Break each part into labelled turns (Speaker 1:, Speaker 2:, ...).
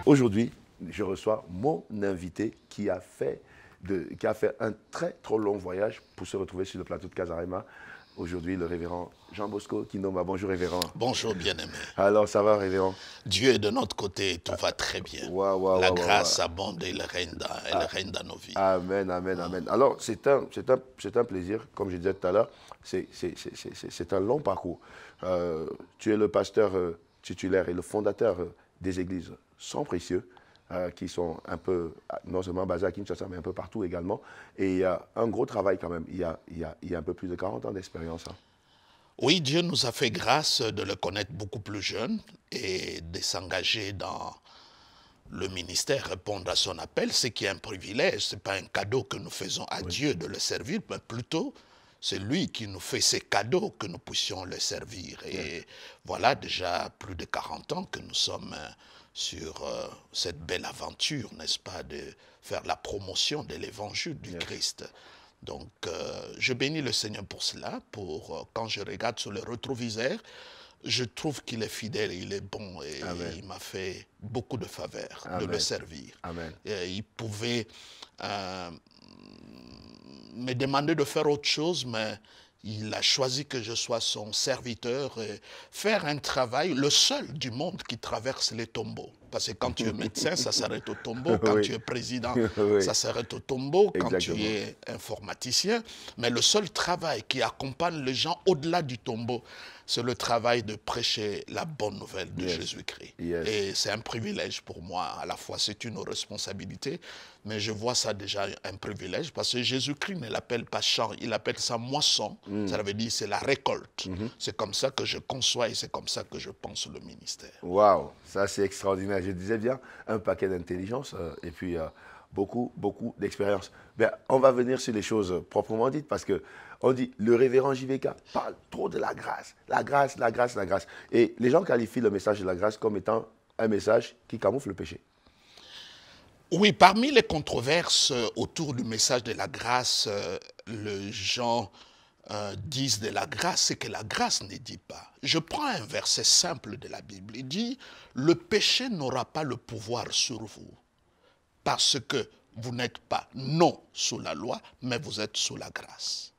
Speaker 1: Aujourd'hui, je reçois mon invité qui a fait un très trop long voyage pour se retrouver sur le plateau de Casarema. Aujourd'hui, le révérend Jean Bosco Kindoma. Bonjour révérend.
Speaker 2: Bonjour bien-aimé.
Speaker 1: Alors, ça va révérend?
Speaker 2: Dieu est de notre côté, tout va très bien. La grâce abonde et elle règne dans nos vies.
Speaker 1: Amen, amen, amen. Alors, c'est un plaisir, comme je disais tout à l'heure, c'est un long parcours. Tu es le pasteur titulaire et le fondateur des églises Sang Précieux, qui sont un peu, non seulement basées à Kinshasa, mais un peu partout également. Et il y a un gros travail quand même. Il y a un peu plus de 40 ans d'expérience. Hein.
Speaker 2: Oui, Dieu nous a fait grâce de le connaître beaucoup plus jeune et de s'engager dans le ministère, répondre à son appel, ce qui est un privilège. Ce n'est pas un cadeau que nous faisons à Dieu de le servir, mais plutôt c'est lui qui nous fait ces cadeaux que nous puissions le servir. Et voilà déjà plus de 40 ans que nous sommes sur cette belle aventure, n'est-ce pas, de faire la promotion de l'évangile du Christ. Donc, je bénis le Seigneur pour cela, quand je regarde sur le rétroviseur, je trouve qu'il est fidèle, il est bon et il m'a fait beaucoup de faveurs de le servir.
Speaker 1: Amen.
Speaker 2: Il pouvait me demander de faire autre chose, mais il a choisi que je sois son serviteur et faire un travail, le seul du monde qui traverse les tombeaux. Parce que quand tu es médecin, ça s'arrête au tombeau. Quand tu es président, ça s'arrête au tombeau. Quand tu es informaticien. Mais le seul travail qui accompagne les gens au-delà du tombeau, c'est le travail de prêcher la bonne nouvelle de Jésus-Christ. Et c'est un privilège pour moi. À la fois, c'est une responsabilité, mais je vois ça déjà un privilège parce que Jésus-Christ ne l'appelle pas champ, il appelle ça moisson. Ça veut dire c'est la récolte. C'est comme ça que je conçois et c'est comme ça que je pense le ministère.
Speaker 1: Waouh, ça c'est extraordinaire. Je disais bien, un paquet d'intelligence et puis beaucoup d'expérience. Ben, on va venir sur les choses proprement dites parce que on dit le révérend JVK parle trop de la grâce. La grâce, la grâce, la grâce. Et les gens qualifient le message de la grâce comme étant un message qui camoufle le péché.
Speaker 2: Oui, parmi les controverses autour du message de la grâce, les gens disent de la grâce, c'est que la grâce ne dit pas. Je prends un verset simple de la Bible. Il dit, le péché n'aura pas le pouvoir sur vous parce que vous n'êtes pas non sous la loi, mais vous êtes sous la grâce.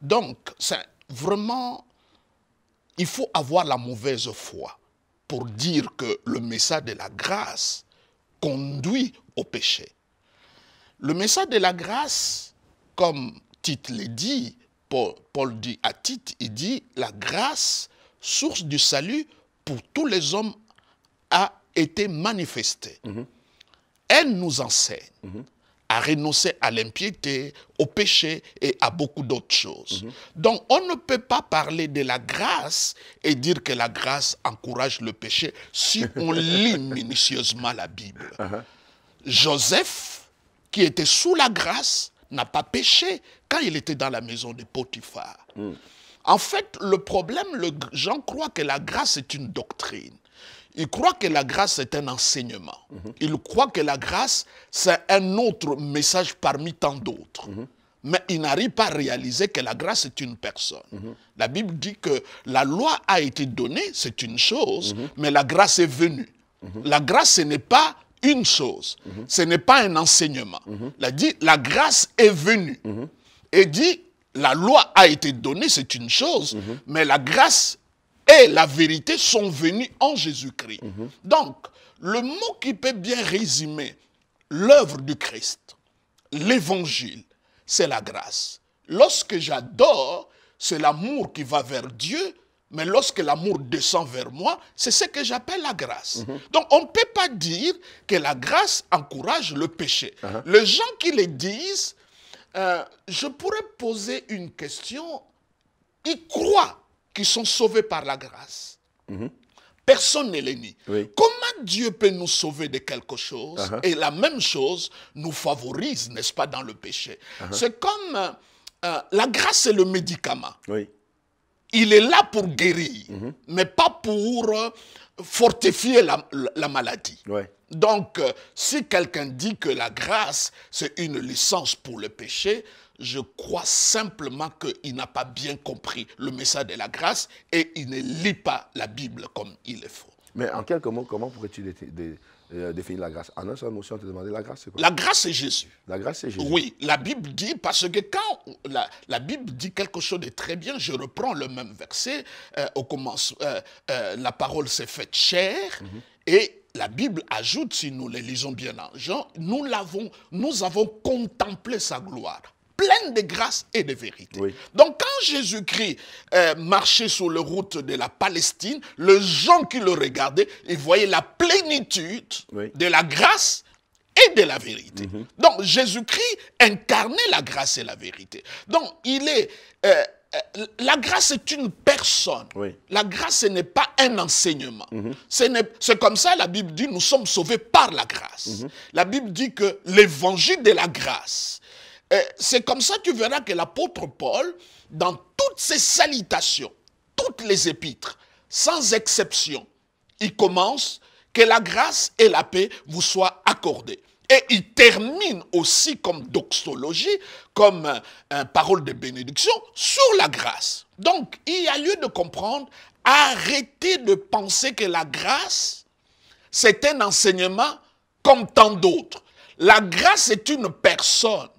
Speaker 2: Donc, c'est vraiment, il faut avoir la mauvaise foi pour dire que le message de la grâce conduit au péché. Le message de la grâce, comme Tite le dit, Paul dit à Tite, il dit, la grâce, source du salut pour tous les hommes, a été manifestée. Elle nous enseigne à renoncer à l'impiété, au péché et à beaucoup d'autres choses. Donc, on ne peut pas parler de la grâce et dire que la grâce encourage le péché si on lit minutieusement la Bible. Joseph, qui était sous la grâce, n'a pas péché quand il était dans la maison de Potiphar. En fait, le problème, les gens croient que la grâce est une doctrine. Ils croient que la grâce est un enseignement. Ils croient que la grâce, c'est un autre message parmi tant d'autres. Mais ils n'arrivent pas à réaliser que la grâce est une personne. La Bible dit que la loi a été donnée, c'est une chose, mais la grâce est venue. La grâce, ce n'est pas une chose, ce n'est pas un enseignement. La grâce est venue. Et dit, la loi a été donnée, c'est une chose, mais la grâce et la vérité sont venus en Jésus-Christ. Donc, le mot qui peut bien résumer l'œuvre du Christ, l'évangile, c'est la grâce. Lorsque j'adore, c'est l'amour qui va vers Dieu, mais lorsque l'amour descend vers moi, c'est ce que j'appelle la grâce. Donc, on ne peut pas dire que la grâce encourage le péché. Les gens qui le disent, je pourrais poser une question, ils croient qui sont sauvés par la grâce. Personne ne les nie. Comment Dieu peut nous sauver de quelque chose et la même chose nous favorise, n'est-ce pas, dans le péché? C'est comme la grâce, c'est le médicament. Il est là pour guérir, mais pas pour fortifier la maladie. Donc, si quelqu'un dit que la grâce, c'est une licence pour le péché, je crois simplement qu'il n'a pas bien compris le message de la grâce et il ne lit pas la Bible comme il le faut.
Speaker 1: Mais en quelques mots, comment pourrais-tu définir la grâce. En un seul mot, si on te demandait la grâce, c'est quoi?
Speaker 2: La grâce, c'est Jésus.
Speaker 1: La grâce, c'est Jésus.
Speaker 2: Oui, la Bible dit, parce que quand la Bible dit quelque chose de très bien, je reprends le même verset, au commencement, la parole s'est faite chair, et la Bible ajoute, si nous les lisons bien en Jean, nous avons contemplé sa gloire, pleine de grâce et de vérité.
Speaker 1: Oui.
Speaker 2: Donc quand Jésus-Christ marchait sur les routes de la Palestine, les gens qui le regardaient, ils voyaient la plénitude de la grâce et de la vérité. Donc Jésus-Christ incarnait la grâce et la vérité. Donc il est... la grâce est une personne.
Speaker 1: Oui.
Speaker 2: La grâce, ce n'est pas un enseignement. C'est comme ça, la Bible dit, nous sommes sauvés par la grâce. La Bible dit que l'évangile de la grâce, c'est comme ça que tu verras que l'apôtre Paul, dans toutes ses salutations, toutes les épîtres, sans exception, il commence que la grâce et la paix vous soient accordées. Et il termine aussi comme doxologie, comme parole de bénédiction sur la grâce. Donc, il y a lieu de comprendre, arrêtez de penser que la grâce, c'est un enseignement comme tant d'autres. La grâce est une personne.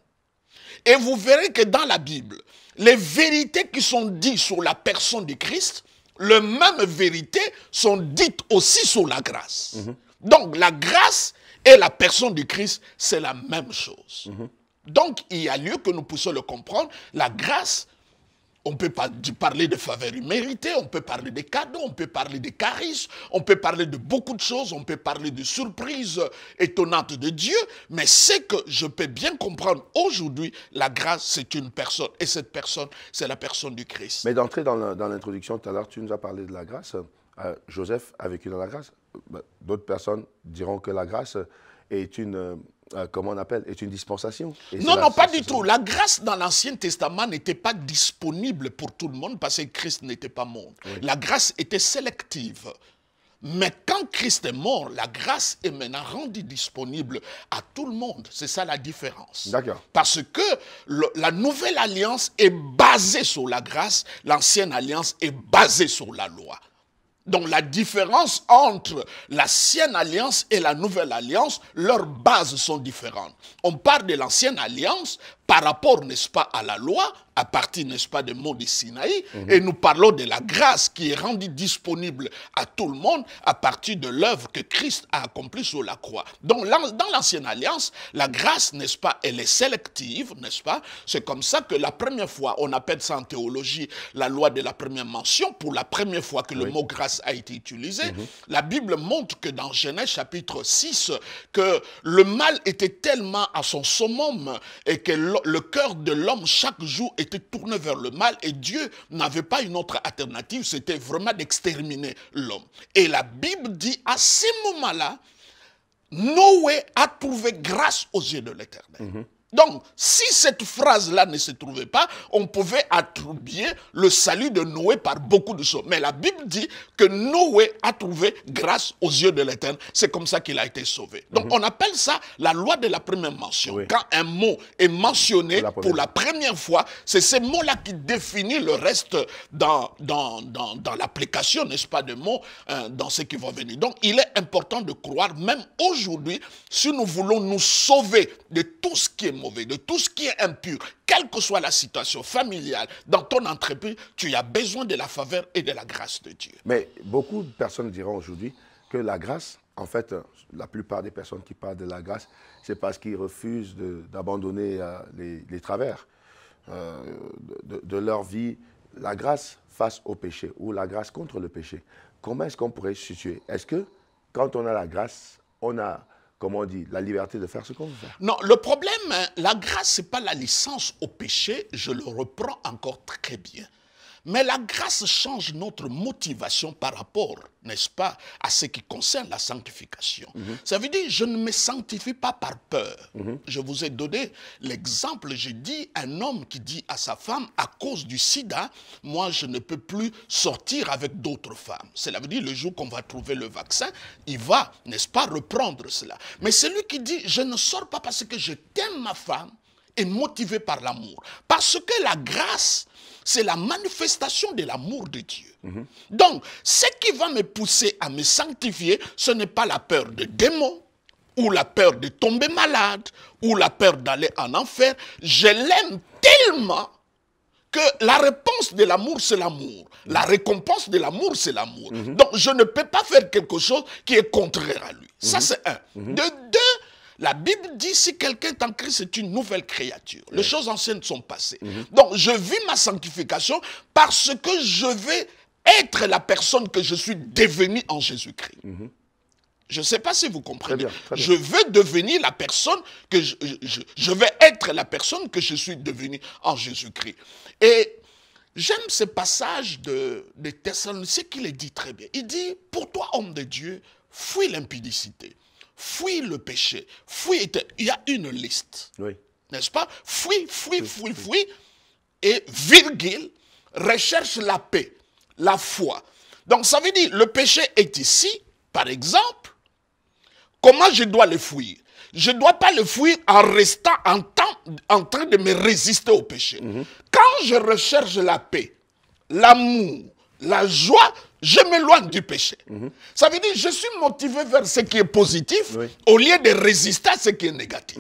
Speaker 2: Et vous verrez que dans la Bible, les vérités qui sont dites sur la personne du Christ, les mêmes vérités sont dites aussi sur la grâce. Donc, la grâce et la personne du Christ, c'est la même chose. Donc, il y a lieu que nous puissions le comprendre. La grâce, on peut parler de faveurs imméritées, on peut parler des cadeaux, on peut parler des charismes, on peut parler de beaucoup de choses, on peut parler de surprises étonnantes de Dieu, mais c'est que je peux bien comprendre aujourd'hui, la grâce, c'est une personne, et cette personne, c'est la personne du Christ.
Speaker 1: Mais d'entrer dans l'introduction, tout à l'heure, tu nous as parlé de la grâce. Joseph a vécu dans la grâce. D'autres personnes diront que la grâce est une, comment on appelle, est une dispensation.
Speaker 2: Non, pas du tout. La grâce dans l'Ancien Testament n'était pas disponible pour tout le monde parce que Christ n'était pas mort. Oui. La grâce était sélective. Mais quand Christ est mort, la grâce est maintenant rendue disponible à tout le monde. C'est ça la différence.
Speaker 1: D'accord.
Speaker 2: Parce que la nouvelle alliance est basée sur la grâce, l'ancienne alliance est basée sur la loi. Donc la différence entre l'ancienne alliance et la nouvelle alliance, leurs bases sont différentes. On parle de l'ancienne alliance par rapport, n'est-ce pas, à la loi, à partir, n'est-ce pas, des monts de Sinaï, et nous parlons de la grâce qui est rendue disponible à tout le monde à partir de l'œuvre que Christ a accomplie sur la croix. Donc dans l'ancienne alliance, la grâce, n'est-ce pas, elle est sélective, n'est-ce pas? C'est comme ça que la première fois, on appelle ça en théologie la loi de la première mention, pour la première fois que le mot grâce a été utilisé. La Bible montre que dans Genèse chapitre 6, que le mal était tellement à son summum et que le cœur de l'homme chaque jour était tourné vers le mal et Dieu n'avait pas une autre alternative, c'était vraiment d'exterminer l'homme. Et la Bible dit à ce moment-là, Noé a trouvé grâce aux yeux de l'Éternel. Donc, si cette phrase-là ne se trouvait pas, on pouvait attribuer le salut de Noé par beaucoup de choses. Mais la Bible dit que Noé a trouvé grâce aux yeux de l'Éternel. C'est comme ça qu'il a été sauvé. Donc, on appelle ça la loi de la première mention. Oui. Quand un mot est mentionné pour la première fois, c'est ce mot-là qui définit le reste dans l'application, n'est-ce pas, de mots, dans ce qui va venir. Donc, il est important de croire, même aujourd'hui, si nous voulons nous sauver de tout ce qui est mauvais, de tout ce qui est impur, quelle que soit la situation familiale, dans ton entreprise, tu as besoin de la faveur et de la grâce de Dieu.
Speaker 1: Mais beaucoup de personnes diront aujourd'hui que la grâce, en fait, la plupart des personnes qui parlent de la grâce, c'est parce qu'ils refusent d'abandonner les travers de leur vie, la grâce face au péché ou la grâce contre le péché. Comment est-ce qu'on pourrait se situer? Est-ce que quand on a la grâce, on a, comme on dit, la liberté de faire ce qu'on veut faire?
Speaker 2: Non, le problème, la grâce, ce n'est pas la licence au péché, je le reprends encore très bien. Mais la grâce change notre motivation par rapport, n'est-ce pas, à ce qui concerne la sanctification. Ça veut dire, je ne me sanctifie pas par peur. Je vous ai donné l'exemple, j'ai dit, un homme qui dit à sa femme, à cause du sida, moi je ne peux plus sortir avec d'autres femmes. Cela veut dire, le jour qu'on va trouver le vaccin, il va, n'est-ce pas, reprendre cela. Mais celui qui dit, je ne sors pas parce que je t'aime ma femme, est motivé par l'amour. Parce que la grâce, c'est la manifestation de l'amour de Dieu. Donc, ce qui va me pousser à me sanctifier, ce n'est pas la peur de démons, ou la peur de tomber malade, ou la peur d'aller en enfer. Je l'aime tellement que la réponse de l'amour, c'est l'amour. La récompense de l'amour, c'est l'amour. Donc, je ne peux pas faire quelque chose qui est contraire à lui. Ça, c'est un. De deux, la Bible dit, si quelqu'un est en Christ, c'est une nouvelle créature. Les choses anciennes sont passées. Donc, je vis ma sanctification parce que je vais être la personne que je suis devenue en Jésus-Christ. Je ne sais pas si vous comprenez.
Speaker 1: Très bien.
Speaker 2: Je veux devenir la personne que je vais être la personne que je suis devenue en Jésus-Christ. Et j'aime ce passage de Thessaloniciens qui le dit très bien. Il dit, pour toi, homme de Dieu, fuis l'impudicité, fuis le péché, fuis. Il y a une liste. Oui. N'est-ce pas? Fuis. Et virgule, recherche la paix, la foi. Donc ça veut dire, le péché est ici, par exemple. Comment je dois le fuir? Je ne dois pas le fuir en restant en train de me résister au péché. Quand je recherche la paix, l'amour, la joie, je m'éloigne du péché. Ça veut dire que je suis motivé vers ce qui est positif au lieu de résister à ce qui est négatif.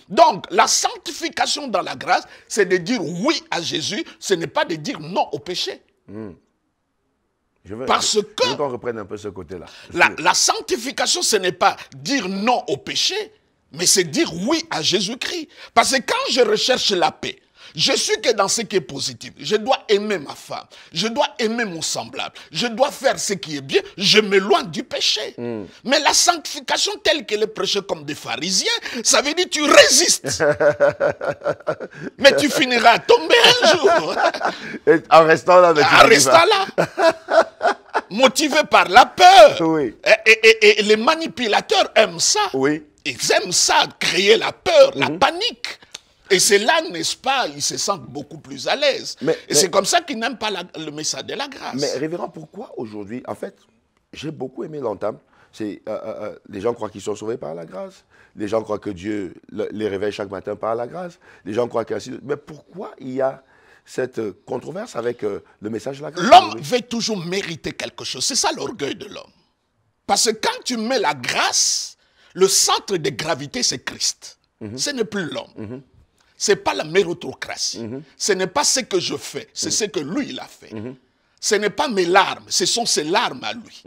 Speaker 2: Donc, la sanctification dans la grâce, c'est de dire oui à Jésus, ce n'est pas de dire non au péché. Parce que
Speaker 1: qu'on reprenne un peu ce côté-là.
Speaker 2: La sanctification, ce n'est pas dire non au péché, mais c'est dire oui à Jésus-Christ. Parce que quand je recherche la paix, je suis que dans ce qui est positif. Je dois aimer ma femme. Je dois aimer mon semblable. Je dois faire ce qui est bien. Je m'éloigne du péché. Mais la sanctification telle qu'elle est prêchée comme des pharisiens, ça veut dire que tu résistes. Mais tu finiras à tomber un jour.
Speaker 1: Et en restant là.
Speaker 2: En restant là. Motivé par la peur.
Speaker 1: Oui.
Speaker 2: Et les manipulateurs aiment ça.
Speaker 1: Oui.
Speaker 2: Ils aiment ça, créer la peur, la panique. Et c'est là, n'est-ce pas, ils se sentent beaucoup plus à l'aise. Et c'est comme ça qu'ils n'aiment pas le message de la grâce.
Speaker 1: Mais révérend, pourquoi aujourd'hui, en fait, j'ai beaucoup aimé l'entame. Les gens croient qu'ils sont sauvés par la grâce. Les gens croient que Dieu les réveille chaque matin par la grâce. Les gens croient qu'ainsi... Mais pourquoi il y a cette controverse avec le message de la grâce?
Speaker 2: L'homme veut toujours mériter quelque chose. C'est ça l'orgueil de l'homme. Parce que quand tu mets la grâce, le centre de gravité, c'est Christ. Ce n'est plus l'homme. Ce n'est pas la méritocratie. Ce n'est pas ce que je fais, c'est ce que lui, il a fait. Ce n'est pas mes larmes, ce sont ses larmes à lui.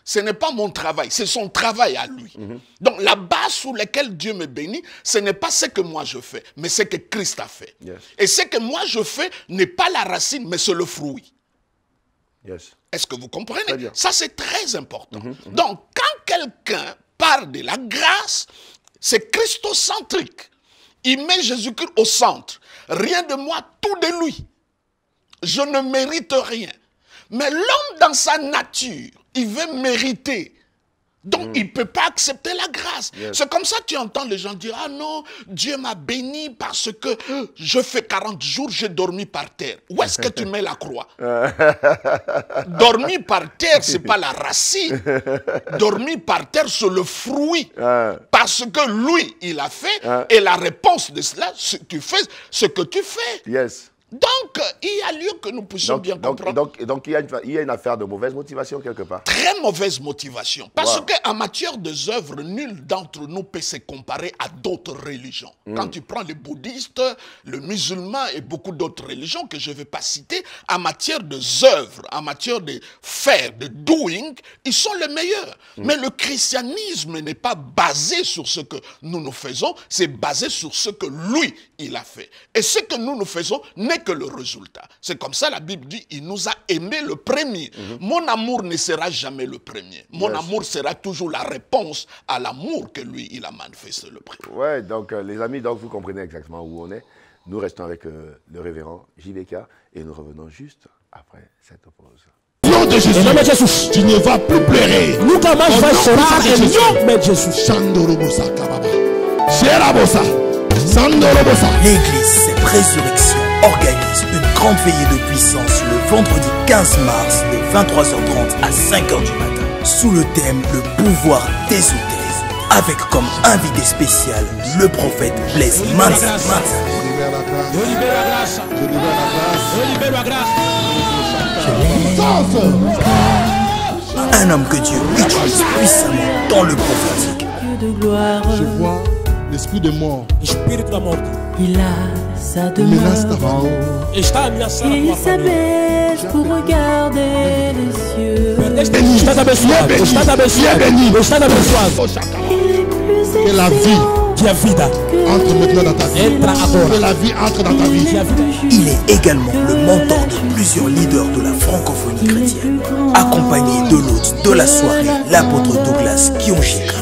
Speaker 2: Ce n'est pas mon travail, c'est son travail à lui. Donc la base sur laquelle Dieu me bénit, ce n'est pas ce que moi je fais, mais ce que Christ a fait. Et ce que moi je fais n'est pas la racine, mais c'est le fruit. Est-ce que vous comprenez? Ça, c'est très important. Donc, quand quelqu'un parle de la grâce, c'est christocentrique. Il met Jésus-Christ au centre. Rien de moi, tout de lui. Je ne mérite rien. Mais l'homme, dans sa nature, il veut mériter. Donc, il ne peut pas accepter la grâce. C'est comme ça que tu entends les gens dire, ah non, Dieu m'a béni parce que je fais 40 jours, j'ai dormi par terre. Où est-ce que tu mets la croix? Dormir par terre, ce n'est pas la racine. Dormir par terre, c'est le fruit. Parce que lui, il a fait, et la réponse de cela, tu fais ce que tu fais. Donc, il y a lieu que nous puissions bien comprendre.
Speaker 1: Donc il y a une affaire de mauvaise motivation quelque part.
Speaker 2: Très mauvaise motivation. Parce qu'en matière des œuvres, nul d'entre nous peut se comparer à d'autres religions. Quand tu prends les bouddhistes, le musulman et beaucoup d'autres religions que je ne vais pas citer, en matière des œuvres, en matière de faire, de doing, ils sont les meilleurs. Mais le christianisme n'est pas basé sur ce que nous faisons, c'est basé sur ce que lui, il a fait. Et ce que nous faisons n'est que le résultat. C'est comme ça la Bible dit, il nous a aimés le premier. Mon amour ne sera jamais le premier. Mon amour sera toujours la réponse à l'amour que lui, il a manifesté le premier.
Speaker 1: Ouais, donc les amis, donc vous comprenez exactement où on est. Nous restons avec le révérend JVK et nous revenons juste après cette pause.
Speaker 3: Nom de Jésus, tu ne vas plus pleurer. Nous commençons à Jésus. Sandorobosa Kababa. Sherabosa.
Speaker 4: L'église Résurrection organise une grande veillée de puissance le vendredi 15 mars de 23h30 à 5h du matin sous le thème le pouvoir des hôtesses. avec comme invité spécial le prophète Blaise Manza. Un homme que Dieu utilise puissamment dans le prophétique.
Speaker 3: Je vois l'esprit de mort.
Speaker 5: Il a sa demeure. Il s'abaisse pour regarder les cieux.
Speaker 3: Que la vie entre maintenant dans ta vie. Que la vie entre dans ta vie.
Speaker 4: Il est également le mentor de plusieurs leaders de la francophonie chrétienne. Accompagné de l'hôte de la soirée, l'apôtre Douglas Kionchika.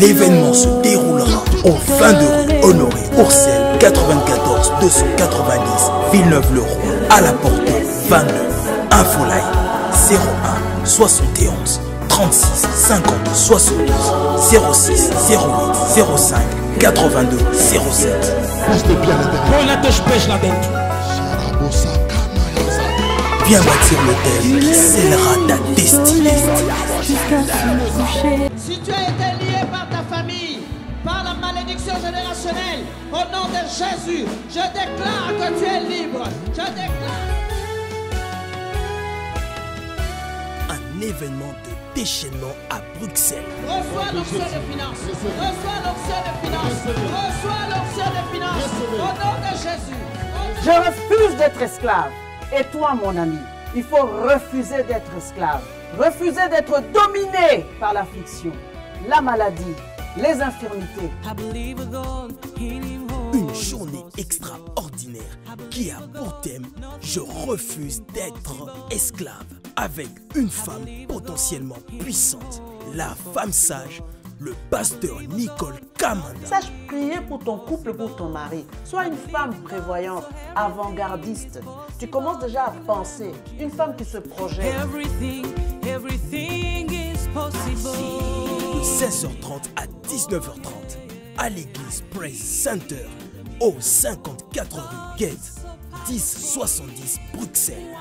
Speaker 4: L'événement se déroulera au 22 rue Honoré Ourcel 94 290 Villeneuve-le-Roi à la porte 29. Infoline 01 71 36 50 72 06 08 05 82 07.
Speaker 3: Reste bien à l'intérieur.
Speaker 4: Viens bâtir l'hôtel qui scellera ta destinée.
Speaker 6: Si tu as été lié par ta famille, par la malédiction générationnelle, au nom de Jésus, je déclare que tu es libre. Je déclare.
Speaker 4: Un événement de déchaînement à Bruxelles.
Speaker 6: Reçois l'onction des finances. Reçois l'onction des finances. Reçois l'onction des finances. Au nom de Jésus.
Speaker 7: Je refuse d'être esclave. Et toi, mon ami, il faut refuser d'être esclave. Refuser d'être dominé par l'affliction, la maladie, les infirmités.
Speaker 4: Une journée extraordinaire qui a pour thème « Je refuse d'être esclave » avec une femme potentiellement puissante, la femme sage, le pasteur Nicole Kamanda.
Speaker 7: Sache prier pour ton couple, pour ton mari. Sois une femme prévoyante, avant-gardiste. Tu commences déjà à penser. Une femme qui se projette.
Speaker 4: De 16h30 à 19h30 à l'église Praise Center au 54 rue Gate 1070 Bruxelles.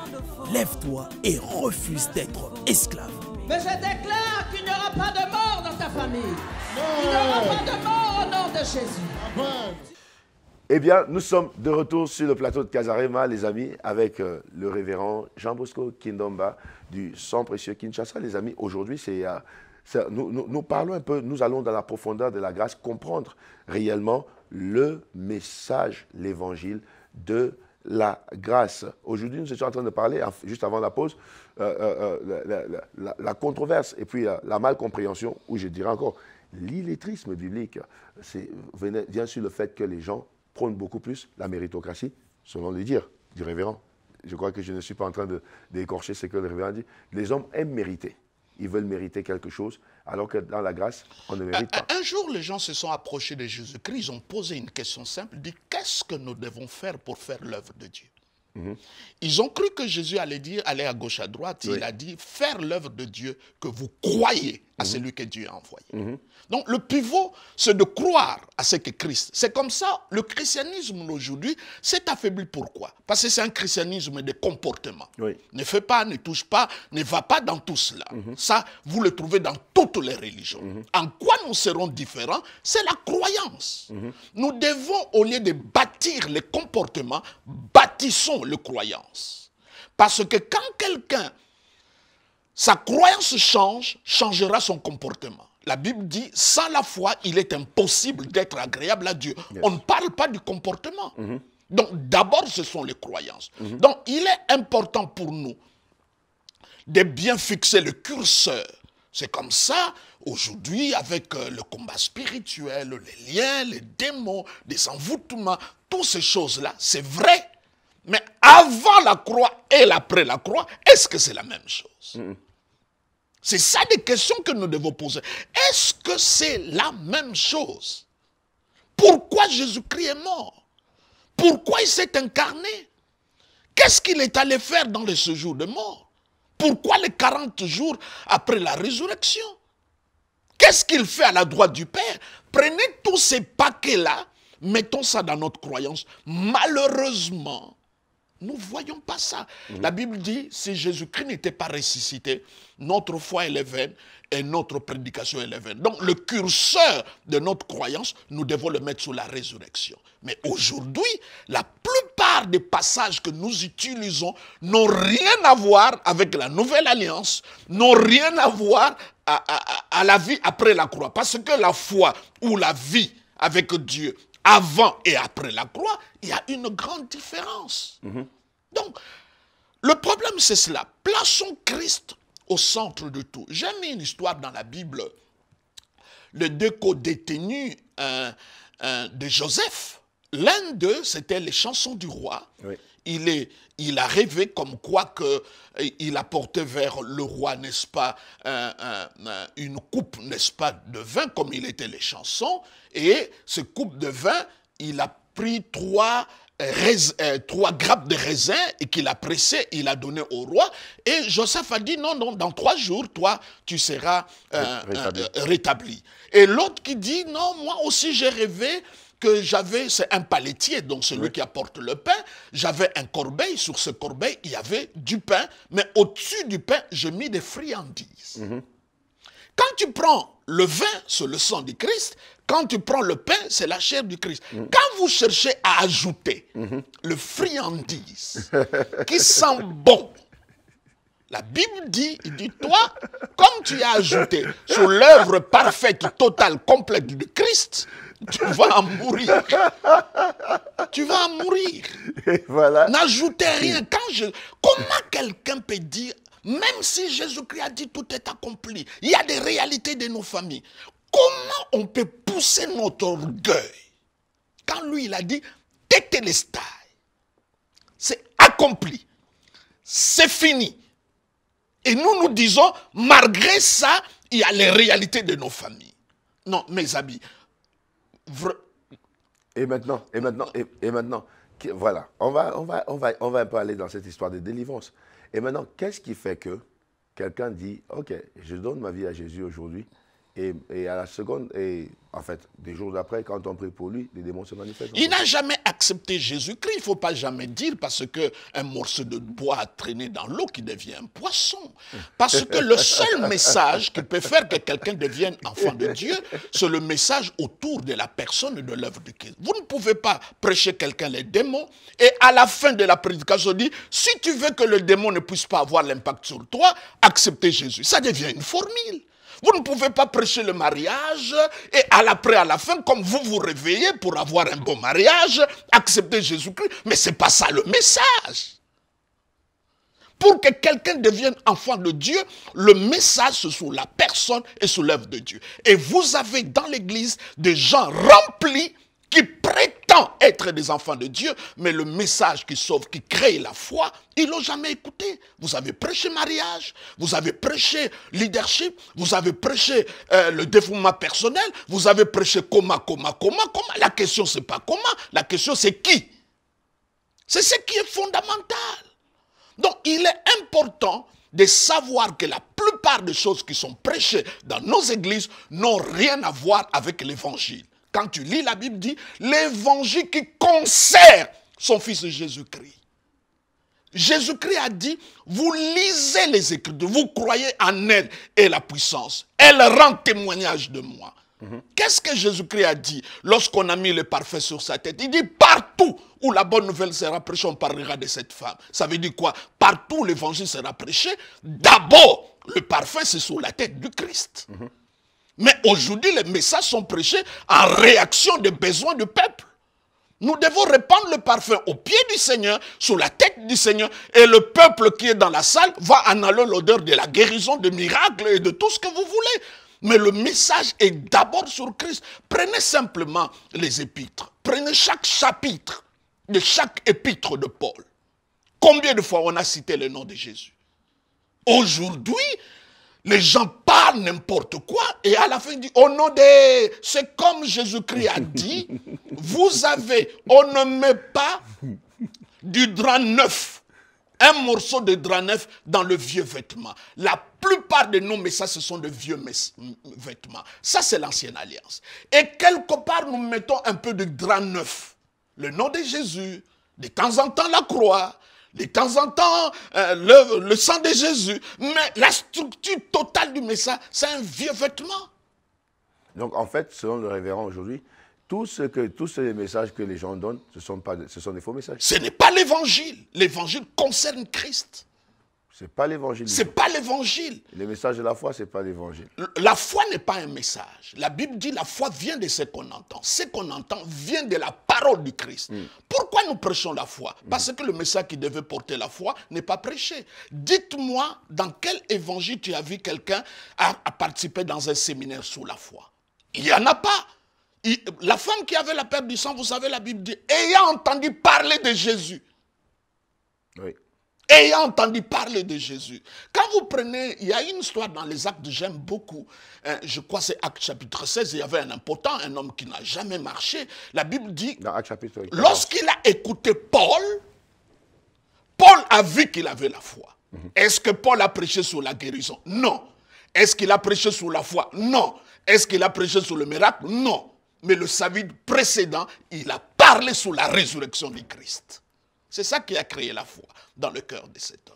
Speaker 4: Lève-toi et refuse d'être esclave.
Speaker 6: Mais je déclare qu'il n'y aura pas de mort dans ta famille. Il n'y aura pas de mort au nom de Jésus.
Speaker 1: Eh bien, nous sommes de retour sur le plateau de Casarema, les amis, avec le révérend Jean-Bosco Kindomba du Sang Précieux Kinshasa. Les amis, aujourd'hui, nous parlons un peu, nous allons dans la profondeur de la grâce, comprendre réellement le message, l'évangile de la grâce. Aujourd'hui, nous étions en train de parler, juste avant la pause, la controverse et puis la malcompréhension, ou je dirais encore l'illettrisme biblique, vient sur le fait que les gens prônent beaucoup plus la méritocratie, selon les dires du révérend. Je crois que je ne suis pas en train d'écorcher ce que le révérend dit. Les hommes aiment mériter. Ils veulent mériter quelque chose, alors que dans la grâce, on ne mérite pas.
Speaker 2: Un jour, les gens se sont approchés de Jésus-Christ, ils ont posé une question simple, dit qu'est-ce que nous devons faire pour faire l'œuvre de Dieu? Ils ont cru que Jésus allait dire, aller à gauche, à droite. Oui. Il a dit, faire l'œuvre de Dieu que vous croyez à celui que Dieu a envoyé. Donc le pivot, c'est de croire à ce que Christ. C'est comme ça, le christianisme aujourd'hui s'est affaibli. Pourquoi? Parce que c'est un christianisme de comportement. Oui. Ne fais pas, ne touche pas, ne va pas dans tout cela. Ça, vous le trouvez dans toutes les religions. En quoi nous serons différents? C'est la croyance. Nous devons, au lieu de bâtir les comportements, bâtissons les croyances. Parce que quand quelqu'un, sa croyance change, changera son comportement. La Bible dit, sans la foi, il est impossible d'être agréable à Dieu. Yes. On ne parle pas du comportement. Donc, d'abord, ce sont les croyances. Donc, il est important pour nous de bien fixer le curseur. C'est comme ça, aujourd'hui, avec le combat spirituel, les liens, les démons, les envoûtements, toutes ces choses-là, c'est vrai. Mais avant la croix et après la croix, est-ce que c'est la même chose? C'est ça des questions que nous devons poser. Est-ce que c'est la même chose? Pourquoi Jésus-Christ est mort? Pourquoi il s'est incarné? Qu'est-ce qu'il est allé faire dans les séjours de mort? Pourquoi les 40 jours après la résurrection? Qu'est-ce qu'il fait à la droite du Père? Prenez tous ces paquets-là, mettons ça dans notre croyance. Malheureusement, Nous ne voyons pas ça. La Bible dit, si Jésus-Christ n'était pas ressuscité, notre foi est vaine et notre prédication est vaine. Donc le curseur de notre croyance, nous devons le mettre sur la résurrection. Mais aujourd'hui, la plupart des passages que nous utilisons n'ont rien à voir avec la nouvelle alliance, n'ont rien à voir à la vie après la croix. Parce que la foi ou la vie avec Dieu avant et après la croix, il y a une grande différence. Donc, le problème c'est cela. Plaçons Christ au centre de tout. J'ai mis une histoire dans la Bible. Les deux co-détenus de Joseph, l'un d'eux, c'était les chansons du roi. Oui. Il a rêvé comme quoi il apportait vers le roi, n'est-ce pas, une coupe, n'est-ce pas, de vin, comme il était les chansons. Et ce coupe de vin, il a pris trois grappes de raisin et qu'il a pressé, il a donné au roi. Et Joseph a dit, non, non, dans 3 jours, toi, tu seras rétabli. Et l'autre qui dit, non, moi aussi j'ai rêvé que j'avais, c'est un palettier, donc celui qui apporte le pain, j'avais un corbeil, sur ce corbeil, il y avait du pain, mais au-dessus du pain, j'ai mis des friandises. Quand tu prends le vin, c'est le sang du Christ, quand tu prends le pain, c'est la chair du Christ. Quand vous cherchez à ajouter le friandise qui sent bon, la Bible dit, il dit, toi, comme tu as ajouté sur l'œuvre parfaite, totale, complète du Christ, tu vas en mourir. Tu vas en mourir. Voilà. N'ajoutez rien. Comment quelqu'un peut dire, même si Jésus-Christ a dit tout est accompli, il y a des réalités de nos familles. Comment on peut pousser notre orgueil quand lui il a dit tétélestai, c'est accompli, c'est fini. Et nous disons, malgré ça, il y a les réalités de nos familles. Non, mes amis.
Speaker 1: Et maintenant, voilà, on va un peu aller dans cette histoire de délivrance. Et maintenant, qu'est-ce qui fait que quelqu'un dit, ok, je donne ma vie à Jésus aujourd'hui, et à la seconde, et en fait, des jours après, quand on prie pour lui, les démons se manifestent.
Speaker 2: Il n'a jamais accepté Jésus-Christ. Il ne faut pas jamais dire parce qu'un morceau de bois a traîné dans l'eau qui devient un poisson. Parce que le seul message qui peut faire que quelqu'un devienne enfant de Dieu, c'est le message autour de la personne et de l'œuvre de Christ. Vous ne pouvez pas prêcher quelqu'un les démons et à la fin de la prédication dit, si tu veux que le démon ne puisse pas avoir l'impact sur toi, acceptez Jésus. Ça devient une formule. Vous ne pouvez pas prêcher le mariage et à la fin, comme vous vous réveillez pour avoir un bon mariage, accepter Jésus-Christ. Mais ce n'est pas ça le message. Pour que quelqu'un devienne enfant de Dieu, le message c'est sur la personne et sur l'œuvre de Dieu. Et vous avez dans l'église des gens remplis qui prétendent être des enfants de Dieu, mais le message qui sauve, qui crée la foi, ils ne l'ont jamais écouté. Vous avez prêché mariage, vous avez prêché leadership, vous avez prêché le dévouement personnel, vous avez prêché comment. La question, ce n'est pas comment, la question, c'est qui. C'est ce qui est fondamental. Donc, il est important de savoir que la plupart des choses qui sont prêchées dans nos églises n'ont rien à voir avec l'évangile. Quand tu lis la Bible, dit l'évangile qui concerne son fils Jésus-Christ. Jésus-Christ a dit, vous lisez les Écritures, vous croyez en elle et la puissance. Elle rend témoignage de moi. Qu'est-ce que Jésus-Christ a dit lorsqu'on a mis le parfum sur sa tête? Il dit, partout où la bonne nouvelle sera prêchée, on parlera de cette femme. Ça veut dire quoi? Partout où l'évangile sera prêché, d'abord, le parfum, c'est sur la tête du Christ. Mais aujourd'hui, les messages sont prêchés en réaction des besoins du peuple. Nous devons répandre le parfum au pied du Seigneur, sur la tête du Seigneur, et le peuple qui est dans la salle va en aller l'odeur de la guérison, de miracles et de tout ce que vous voulez. Mais le message est d'abord sur Christ. Prenez simplement les épîtres. Prenez chaque chapitre de chaque épître de Paul. Combien de fois on a cité le nom de Jésus? Aujourd'hui, les gens parlent n'importe quoi et à la fin ils disent au nom de... C'est comme Jésus-Christ a dit, vous avez, on ne met pas du drap neuf, un morceau de drap neuf dans le vieux vêtement. La plupart de nos messages, ce sont de vieux vêtements. Ça, c'est l'ancienne alliance. Et quelque part, nous mettons un peu de drap neuf. Le nom de Jésus, de temps en temps la croix, De temps en temps, le sang de Jésus. Mais la structure totale du message, c'est un vieux vêtement.
Speaker 1: Donc, en fait, selon le révérend aujourd'hui, tous les messages que les gens donnent, ce sont des faux messages.
Speaker 2: Ce n'est pas l'évangile. L'évangile concerne Christ.
Speaker 1: Ce n'est pas l'évangile.
Speaker 2: Ce n'est pas l'évangile.
Speaker 1: Les messages de la foi, ce n'est pas l'évangile.
Speaker 2: La foi n'est pas un message. La Bible dit la foi vient de ce qu'on entend. Ce qu'on entend vient de la parole du Christ. Pourquoi nous prêchons la foi? Parce que le message qui devait porter la foi n'est pas prêché. Dites-moi dans quel évangile tu as vu quelqu'un à participer dans un séminaire sur la foi. Il n'y en a pas. La femme qui avait la perte du sang, vous savez, la Bible dit, ayant entendu parler de Jésus.
Speaker 1: Oui.
Speaker 2: Ayant entendu parler de Jésus. Quand vous prenez, il y a une histoire dans les Actes que j'aime beaucoup. Je crois que c'est Actes chapitre 16. Il y avait un impotent, un homme qui n'a jamais marché. La Bible dit, lorsqu'il a écouté Paul, Paul a vu qu'il avait la foi. Est-ce que Paul a prêché sur la guérison? Non. Est-ce qu'il a prêché sur la foi? Non. Est-ce qu'il a prêché sur le miracle? Non. Mais le salut précédent, il a parlé sur la résurrection du Christ. C'est ça qui a créé la foi dans le cœur de cet homme.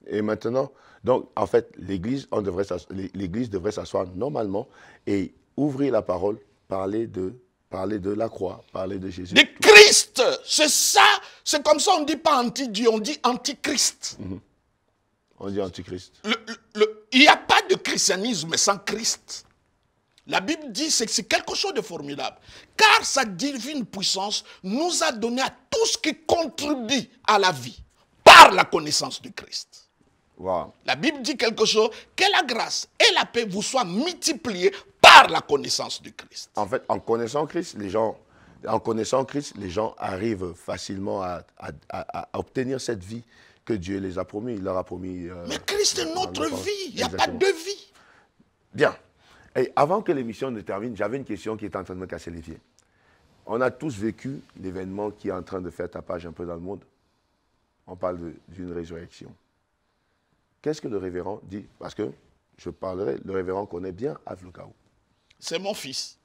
Speaker 1: Et maintenant, donc, en fait, l'Église devrait s'asseoir normalement et ouvrir la parole, parler de la croix, parler de Jésus.
Speaker 2: De Christ, c'est ça. C'est comme ça, on ne dit pas anti-Dieu, on dit antichrist.
Speaker 1: On dit antichrist.
Speaker 2: Il n'y a pas de christianisme sans Christ. La Bible dit que c'est quelque chose de formidable. Car sa divine puissance nous a donné à tout ce qui contribue à la vie par la connaissance de Christ.
Speaker 1: Wow.
Speaker 2: La Bible dit quelque chose, que la grâce et la paix vous soient multipliées par la connaissance de Christ.
Speaker 1: En fait, en connaissant Christ, les gens arrivent facilement à obtenir cette vie que Dieu les a promis. Il leur a promis.
Speaker 2: Mais Christ est notre vie. Il n'y a pas de vie.
Speaker 1: Bien. Et avant que l'émission ne termine, j'avais une question qui est en train de me casser les pieds. On a tous vécu l'événement qui est en train de faire tapage un peu dans le monde. On parle d'une résurrection. Qu'est-ce que le révérend dit? Parce que le révérend connaît bien Avlokao.
Speaker 2: C'est mon fils.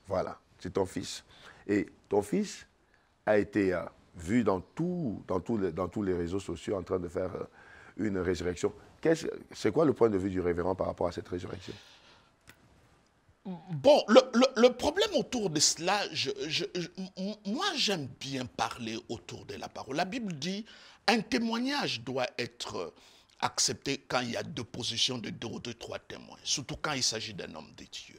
Speaker 1: Voilà, c'est ton fils. Et ton fils a été vu dans tous les réseaux sociaux en train de faire une résurrection. C'est quoi le point de vue du révérend par rapport à cette résurrection?
Speaker 2: Bon, le problème autour de cela, moi j'aime bien parler autour de la parole. La Bible dit, un témoignage doit être accepté quand il y a deux positions de deux ou de trois témoins, surtout quand il s'agit d'un homme de Dieu.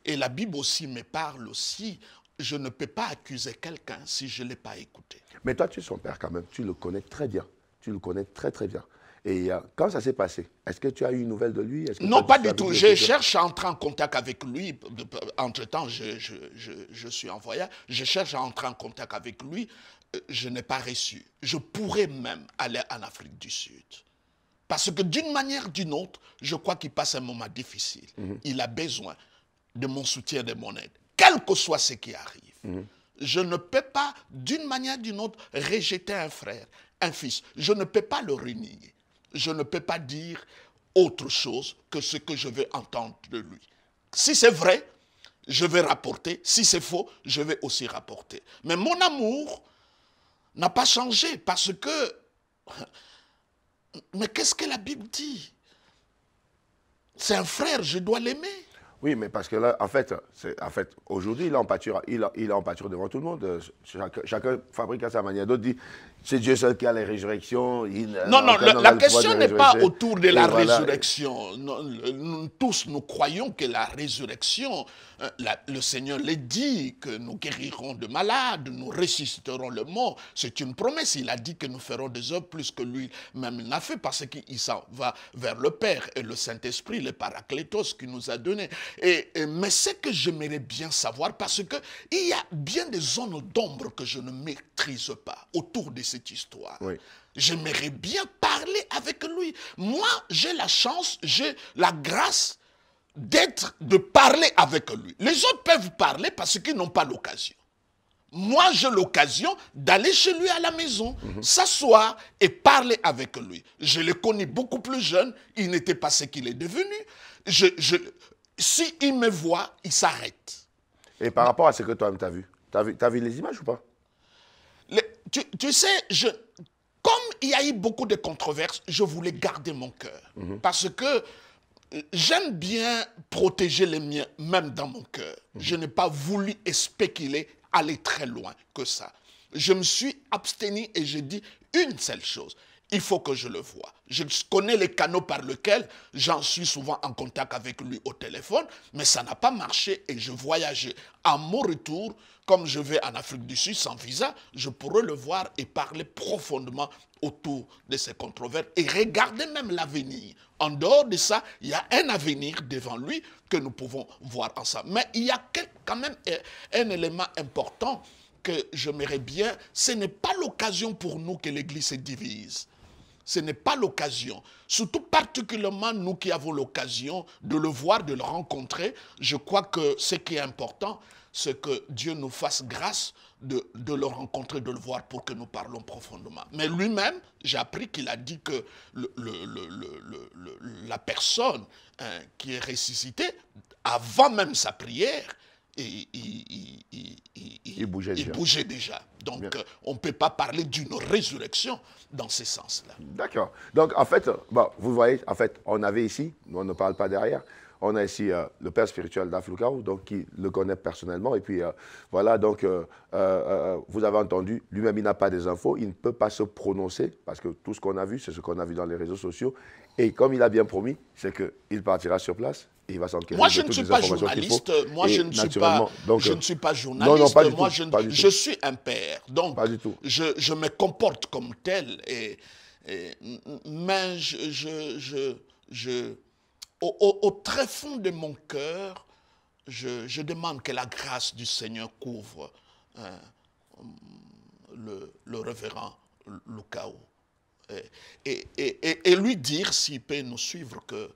Speaker 2: Et la Bible aussi me parle aussi, je ne peux pas accuser quelqu'un si je ne l'ai pas écouté.
Speaker 1: Mais toi tu es son père quand même, tu le connais très bien, tu le connais très très bien. Et quand ça s'est passé, est-ce que tu as eu une nouvelle de lui?
Speaker 2: Non, pas du tout. Je cherche à entrer en contact avec lui. Entre-temps, je suis en voyage. Je cherche à entrer en contact avec lui. Je n'ai pas reçu. Je pourrais même aller en Afrique du Sud. Parce que d'une manière ou d'une autre, je crois qu'il passe un moment difficile. Il a besoin de mon soutien, de mon aide. Quel que soit ce qui arrive. Je ne peux pas, d'une manière ou d'une autre, rejeter un frère, un fils. Je ne peux pas le renier. Je ne peux pas dire autre chose que ce que je veux entendre de lui. Si c'est vrai, je vais rapporter. Si c'est faux, je vais aussi rapporter. Mais mon amour n'a pas changé parce que... Mais qu'est-ce que la Bible dit? C'est un frère, je dois l'aimer.
Speaker 1: Oui, mais parce que là, en fait aujourd'hui, il est en pâture devant tout le monde. Chacun fabrique à sa manière. D'autres disent, c'est Dieu seul qui a la résurrection.
Speaker 2: Non, la question n'est pas autour de la résurrection. Nous tous, nous croyons que la résurrection, le Seigneur l'a dit, que nous guérirons de malades, nous ressusciterons le mort. C'est une promesse. Il a dit que nous ferons des œuvres plus que lui-même l'a fait parce qu'il s'en va vers le Père et le Saint-Esprit, le Paraclétos qui nous a donné. Mais ce que j'aimerais bien savoir, parce qu'il y a bien des zones d'ombre que je ne maîtrise pas autour de cette histoire. Oui. J'aimerais bien parler avec lui. Moi, j'ai la chance, j'ai la grâce de parler avec lui. Les autres peuvent parler parce qu'ils n'ont pas l'occasion. Moi, j'ai l'occasion d'aller chez lui à la maison, s'asseoir et parler avec lui. Je l'ai connu beaucoup plus jeune, il n'était pas ce qu'il est devenu. S'il me voit, il s'arrête.
Speaker 1: Et par rapport à ce que toi-même t'as vu les images ou pas?
Speaker 2: Tu sais, comme il y a eu beaucoup de controverses, je voulais garder mon cœur. Parce que j'aime bien protéger les miens, même dans mon cœur. Je n'ai pas voulu spéculer, aller très loin que ça. Je me suis abstenu et j'ai dit une seule chose. Il faut que je le voie. Je connais les canaux par lesquels j'en suis souvent en contact avec lui au téléphone, mais ça n'a pas marché et je voyageais. À mon retour, comme je vais en Afrique du Sud sans visa, je pourrais le voir et parler profondément autour de ces controverses et regarder même l'avenir. En dehors de ça, il y a un avenir devant lui que nous pouvons voir ensemble. Mais il y a quand même un élément important que j'aimerais bien, ce n'est pas l'occasion pour nous que l'Église se divise. Ce n'est pas l'occasion. Surtout particulièrement nous qui avons l'occasion de le voir, de le rencontrer. Je crois que ce qui est important, c'est que Dieu nous fasse grâce de le rencontrer, de le voir pour que nous parlons profondément. Mais lui-même, j'ai appris qu'il a dit que la personne qui est ressuscitée, avant même sa prière, il bougeait déjà. Donc, on ne peut pas parler d'une résurrection dans ce sens-là.
Speaker 1: D'accord. Donc, en fait, bon, vous voyez, en fait, on avait ici, on ne parle pas derrière, on a ici le père spirituel d'Aflukao, donc qui le connaît personnellement. Et puis, voilà, donc, vous avez entendu, lui-même, il n'a pas des infos, il ne peut pas se prononcer, parce que tout ce qu'on a vu, c'est ce qu'on a vu dans les réseaux sociaux. Et comme il a bien promis, c'est qu'il partira sur place. Et il va s'enquérir.
Speaker 2: Moi, je ne suis pas journaliste. Moi, je ne suis pas journaliste.
Speaker 1: Non, pas du tout.
Speaker 2: Moi, je suis un père. Donc,
Speaker 1: pas du tout.
Speaker 2: Je me comporte comme tel. Mais au très fond de mon cœur, je demande que la grâce du Seigneur couvre le révérend Lukao. Et lui dire, s'il peut nous suivre, que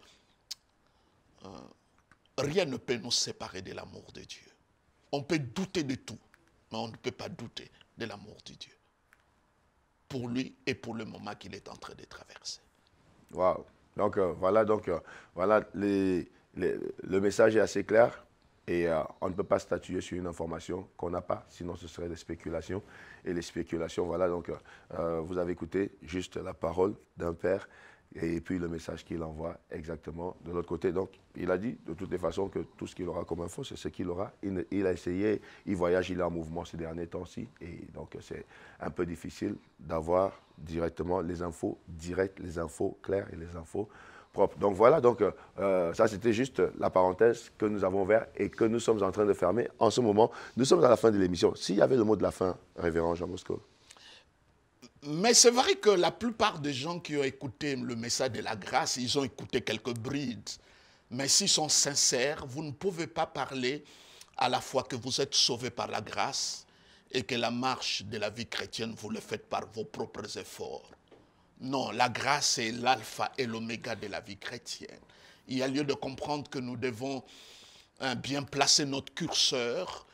Speaker 2: rien ne peut nous séparer de l'amour de Dieu. On peut douter de tout, mais on ne peut pas douter de l'amour de Dieu. Pour lui et pour le moment qu'il est en train de traverser.
Speaker 1: Waouh. Donc, voilà, le message est assez clair. Et on ne peut pas statuer sur une information qu'on n'a pas, sinon ce serait des spéculations. Et les spéculations, voilà, donc vous avez écouté juste la parole d'un père et puis le message qu'il envoie exactement de l'autre côté. Donc, il a dit de toutes les façons que tout ce qu'il aura comme info, c'est ce qu'il aura. Il a essayé, il voyage, il est en mouvement ces derniers temps-ci. Et donc, c'est un peu difficile d'avoir directement les infos directes, les infos claires et les infos propre. Donc voilà, donc, ça c'était juste la parenthèse que nous avons ouverte et que nous sommes en train de fermer. En ce moment, nous sommes à la fin de l'émission. S'il y avait le mot de la fin, révérend Jean Mosco.
Speaker 2: Mais c'est vrai que la plupart des gens qui ont écouté le message de la grâce, ils ont écouté quelques brides. Mais s'ils sont sincères, vous ne pouvez pas parler à la fois que vous êtes sauvés par la grâce et que la marche de la vie chrétienne, vous le faites par vos propres efforts. Non, la grâce est l'alpha et l'oméga de la vie chrétienne. Il y a lieu de comprendre que nous devons bien placer notre curseur.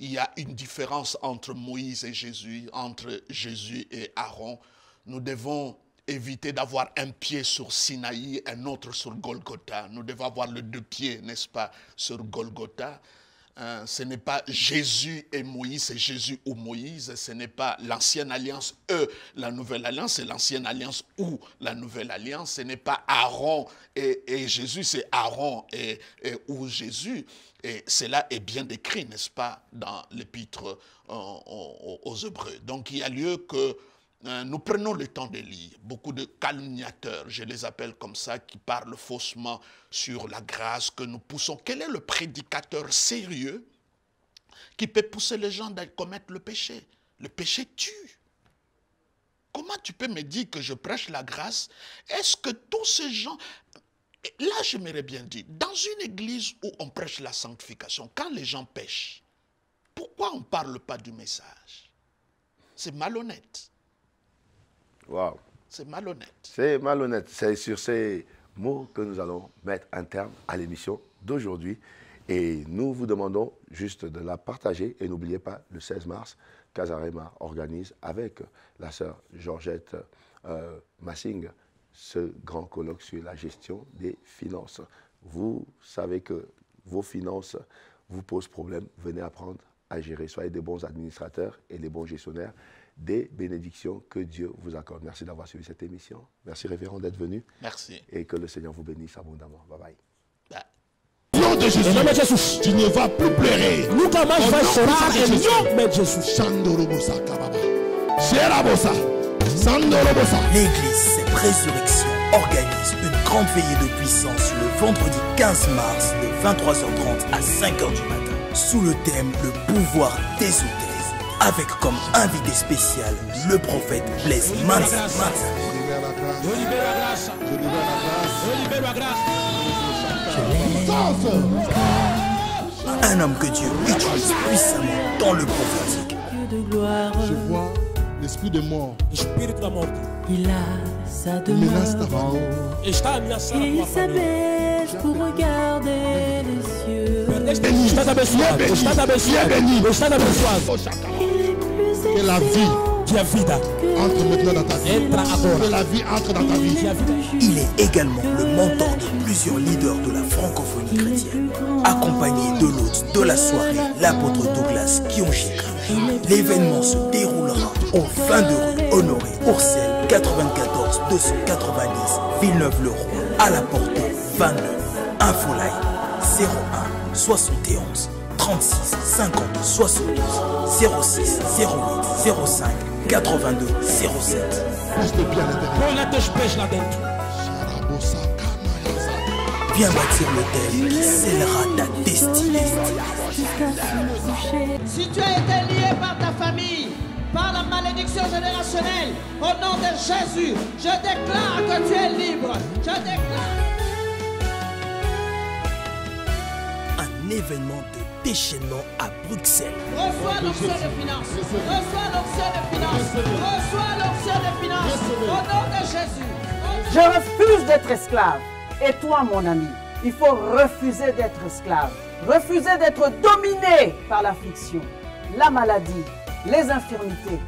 Speaker 2: Il y a une différence entre Moïse et Jésus, entre Jésus et Aaron. Nous devons éviter d'avoir un pied sur Sinaï et un autre sur Golgotha. Nous devons avoir les deux pieds, n'est-ce pas, sur Golgotha. Ce n'est pas Jésus et Moïse, c'est Jésus ou Moïse. Ce n'est pas l'ancienne alliance, la nouvelle alliance, c'est l'ancienne alliance ou la nouvelle alliance. Ce n'est pas Aaron et Jésus, c'est Aaron ou Jésus. Et cela est bien décrit, n'est-ce pas, dans l'épître aux Hébreux. Donc il y a lieu que nous prenons le temps de lire. Beaucoup de calomniateurs, je les appelle comme ça, qui parlent faussement sur la grâce que nous poussons. Quel est le prédicateur sérieux qui peut pousser les gens à commettre le péché? Le péché tue. Comment tu peux me dire que je prêche la grâce? Est-ce que tous ces gens... Là, j'aimerais bien dire, dans une église où on prêche la sanctification, quand les gens pêchent, pourquoi on ne parle pas du message? C'est malhonnête.
Speaker 1: Wow.
Speaker 2: C'est malhonnête.
Speaker 1: C'est malhonnête. C'est sur ces mots que nous allons mettre un terme à l'émission d'aujourd'hui. Et nous vous demandons juste de la partager. Et n'oubliez pas, le 16 mars, Casarema organise avec la sœur Georgette Massing ce grand colloque sur la gestion des finances. Vous savez que vos finances vous posent problème. Venez apprendre à gérer. Soyez des bons administrateurs et des bons gestionnaires des bénédictions que Dieu vous accorde. Merci d'avoir suivi cette émission. Merci, révérend, d'être venu.
Speaker 2: Merci.
Speaker 1: Et que le Seigneur vous bénisse abondamment. Bye bye.
Speaker 3: Au nom de Jésus, tu ne vas plus pleurer.
Speaker 4: L'église C'est Résurrection organise une grande veillée de puissance le vendredi 15 mars de 23h30 à 5h du matin sous le thème le pouvoir des hôtesses avec comme invité spécial le prophète Blaise Manza. Un homme que Dieu utilise puissamment dans le prophétique.
Speaker 3: Je vois l'esprit de mort.
Speaker 5: Il a sa demeure. Et il s'abaisse pour regarder les cieux.
Speaker 3: Que la vie entre maintenant dans ta vie. Que la vie entre dans ta vie.
Speaker 4: Il est également le mentor de plusieurs leaders de la francophonie chrétienne. Accompagné de l'hôte de la soirée, l'apôtre Douglas Kionchika. L'événement se déroulera au 22 rue Honoré Ourcel 94 290 Villeneuve-le-Roi à la porte 29. Infoline 01 71 36 50 72 06 08 05 82 07. Viens bâtir l'hôtel qui scellera ta destinée.
Speaker 6: Si tu as été lié par ta famille, par la malédiction générationnelle, au nom de Jésus, je déclare que tu es libre. Je déclare.
Speaker 4: Un événement de déchaînement à Bruxelles.
Speaker 6: Reçois l'onction de finances. Reçois l'onction de finances. Reçois l'onction de finances. Au nom de Jésus.
Speaker 7: Je refuse d'être esclave. Et toi, mon ami, il faut refuser d'être esclave. Refuser d'être dominé par l'affliction, la maladie, les infirmités.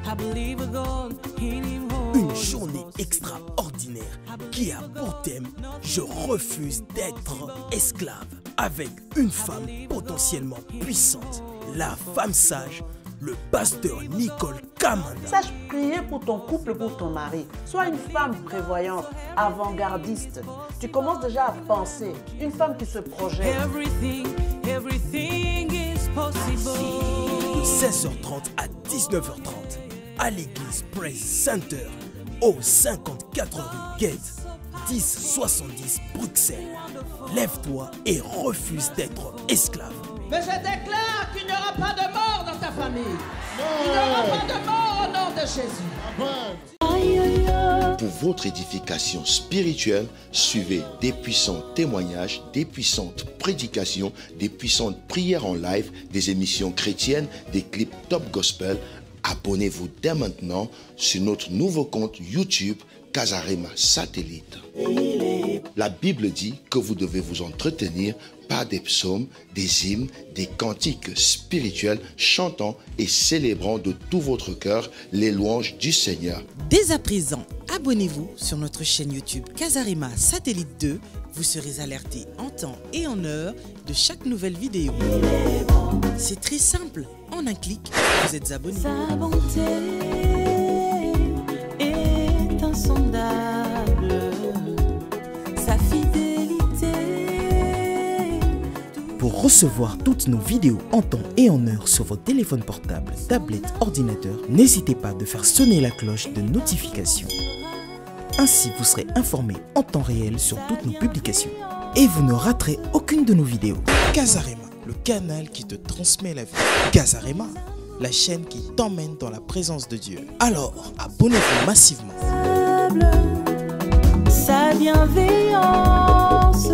Speaker 4: Une journée extraordinaire qui a pour thème « Je refuse d'être esclave » avec une femme potentiellement puissante, la femme sage, le pasteur Nicole Kamanda.
Speaker 7: Sache prier pour ton couple, pour ton mari. Sois une femme prévoyante, avant-gardiste. Tu commences déjà à penser. Une femme qui se projette.
Speaker 5: Everything is possible.
Speaker 4: De 16h30 à 19h30 à l'église Praise Center au 54 rue Gate 1070 Bruxelles. Lève-toi et refuse d'être esclave.
Speaker 6: Mais je déclare qu'il n'y aura pas de mort dans ta famille. Il n'y aura pas de mort au nom de Jésus.
Speaker 8: Pour votre édification spirituelle, suivez des puissants témoignages, des puissantes prédications, des puissantes prières en live, des émissions chrétiennes, des clips top gospel. Abonnez-vous dès maintenant sur notre nouveau compte YouTube Casarema Satellite. La Bible dit que vous devez vous entretenir par des psaumes, des hymnes, des cantiques spirituels, chantant et célébrant de tout votre cœur les louanges du Seigneur.
Speaker 9: Dès à présent, abonnez-vous sur notre chaîne YouTube Casarema Satellite 2. Vous serez alerté en temps et en heure de chaque nouvelle vidéo. C'est très simple, en un clic, vous êtes abonné.
Speaker 5: Sa bonté est insondable, sa fidélité.
Speaker 4: Pour recevoir toutes nos vidéos en temps et en heure sur vos téléphones portables, tablettes, ordinateurs, n'hésitez pas de faire sonner la cloche de notification. Ainsi, vous serez informé en temps réel sur toutes nos publications. Et vous ne raterez aucune de nos vidéos.
Speaker 10: Casarema, le canal qui te transmet la vie. Casarema, la chaîne qui t'emmène dans la présence de Dieu. Alors, abonnez-vous massivement.
Speaker 5: Sa bienveillance